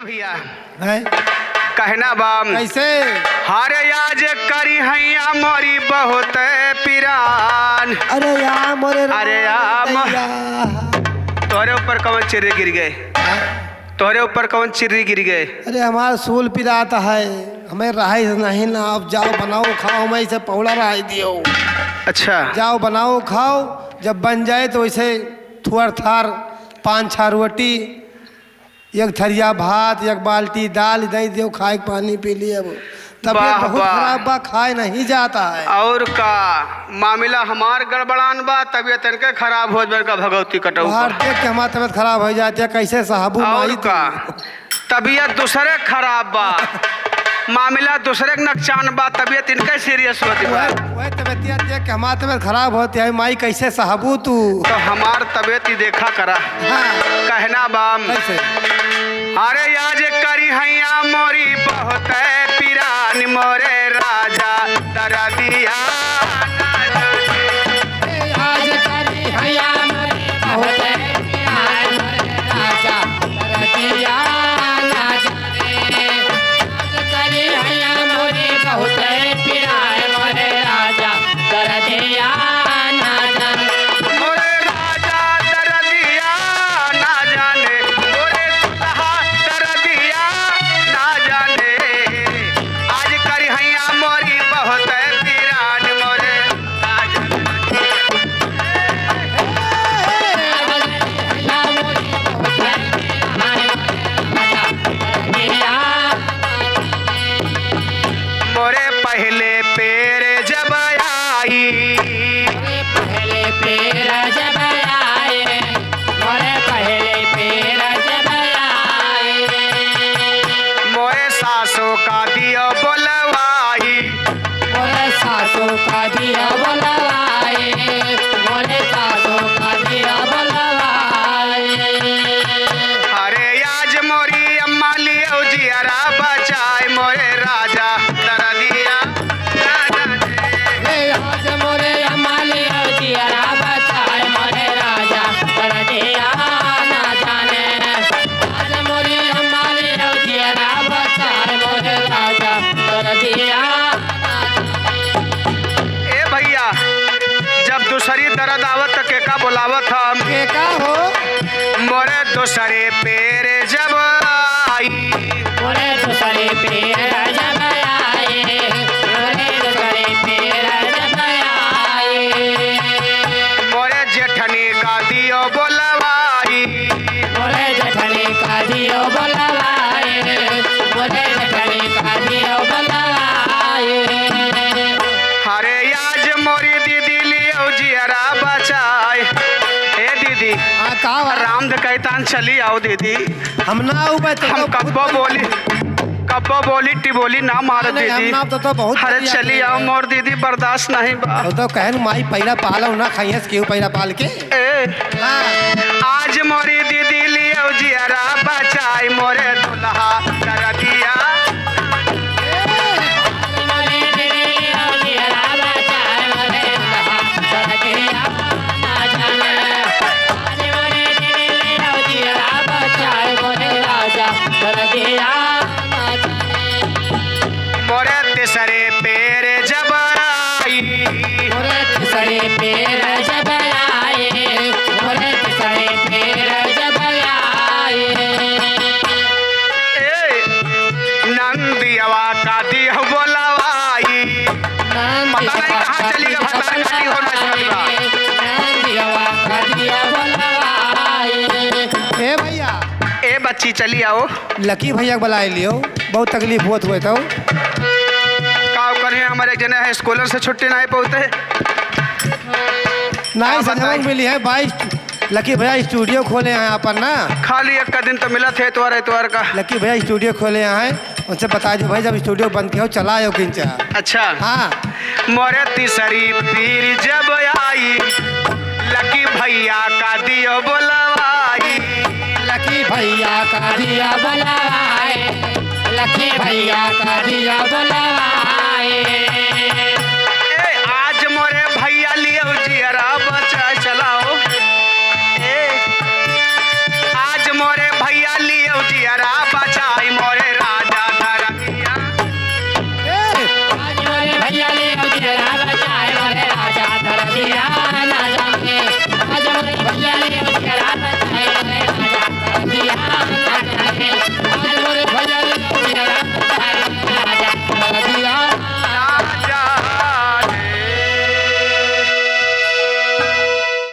भैया है कहना बाम कैसे हारे आज करी हैया मोरी बहुत पिरान। अरे यार मोरे अरे यार तोहरे ऊपर कौन चिर्री गिर गए? तोहरे ऊपर कौन चिर्री गिर गए? अरे हमारा सूल पिराता है, हमें रहाई नहीं ना। आप जाओ बनाओ खाओ, मैं इसे पौड़ा रहाई दियो। अच्छा जाओ बनाओ खाओ, जब बन जाए तो वैसे थुअर थार 5-6 रोटी, एक थरिया भात, एक बाल्टी दाल नहीं दियो, खाए पानी पी लिए। अब तबीयत बहुत खराब बा, खाए नहीं जाता है। और का मामला हमार गड़बड़ान बा, तबीयत इनके खराब हो जाए का भगवती कटौ बाहर देख के हमारी तबीयत खराब हो जाती है, कैसे साहबू और माई का तबीयत दूसरे खराब बा, मामला दूसरे के नुकसान बा, तबीयत इनके सीरियस होती बा। वह तबीयत देख के हमारी तबीयत खराब होती है, माई कैसे साहबू तू। तो हमार तबीयत ही देखा करा। हाँ। कहना बाम कैसे अरे आज करी हैया मोरी बहुत पिरान, मोरे राजा दरदिया आज करी हैया मोरी बहुत पिरान, मोरे राजा दरदिया ना जाने। आज करी हैया मोरी बहुत पिरान, मोरे राजा दरदिया ना जाने। मोरे राजा दरदिया ना जाने, मोरे दुल्हा दरदिया ना जाने। आज करी हैया मोरी बहुत पिरान, मोरे मोरे पहले पेर जब आई, पहले पेर जब आए, मोरे पहले पेर जब आए। मोरे सासों का दियो बोलवाई, मोरे सासों का दिया बुलवाए, मोरे सासों का दिया बुलवाए। अरे आज मोरी अम्मा लियो जियरा बचाए, मोरे राजा दरदिया ना जाने। हे आज मोरे अमाली जियरा बचाए, मोरे राजा दरदिया ना जाने। आज मोरी अमाली जियरा बचाए, मोरे राजा दरदिया ना जाने। ए भैया जब दूसरी दर्द आवत के का बोलावत हम के का हो मोरे दूसरे पेर जब आई, मोरे दूसरे पेर जब आए, मोरे दूसरे पेर जब आए। मोरे जेठनी का दियो बोलवाई, मोरे जेठनी का दियो बुलवाए, मोरे जेठनी का दियो बुलवाए। अरे आज मोरी दीदी लियो जियरा बचाए। ए दीदी हाँ का बा? राम de कहतान चली आओ दीदी, हम ना उबे तो हम कब्बो बोली टिबोली ना मार नहीं, हम दीदी। ना तो बहुत अरे बढ़िया चली है। आओ मोर दीदी, बर्दाश्त नहीं बा। तो कहन माई पहला पालो ना खाइए क्यों पहला पाल के। ए हाँ। आज मोरी दीदी लियो जियरा बचाए, मोरे दुल्हा दरदिया मोरे दिलिया जियरा बचाए, मोरे दुल्हा दरदिया ना जाने। आज मोरे दिलिया जियरा बचाए, मोरे राजा दरदिया ना जाने। मोरे तीसरे पेर जब आई, मोरे तीसरे पेर जब आए, मोरे तीसरे पेर जब आए। ए नंदियावा का दियो बोलवाई, पता नहीं कहाँ चली गई, भतार काटी हो ना समझ बा। ए भैया ए बच्ची चली आओ, लकी भैया बुलाए लियो, बहुत तकलीफ होत हुए तो। का करे हमारे एक जने है स्कूल से छुट्टी नहीं पहुँचते। नहीं बताई? समझ मिली है भाई, लकी भैया स्टूडियो खोले हैं यहाँ पर ना। खाली एक का दिन तो मिला थे इतवार का। लकी भैया स्टूडियो खोले यहाँ हैं, उनसे बता दो भाई जब स्टूडियो बंद किया हो चला आओ किंचा। अच्छा हाँ मोरे तीसरी पीर जब आई, लकी भैया का दियो बोलवाई, लकी भैया का दिया बुलवाए, लकी भैया का दिया बुलवाए। ए आज मोरे भैया लियो जियरा बचा चलाओ। ए आज मोरे भैया लियो जियरा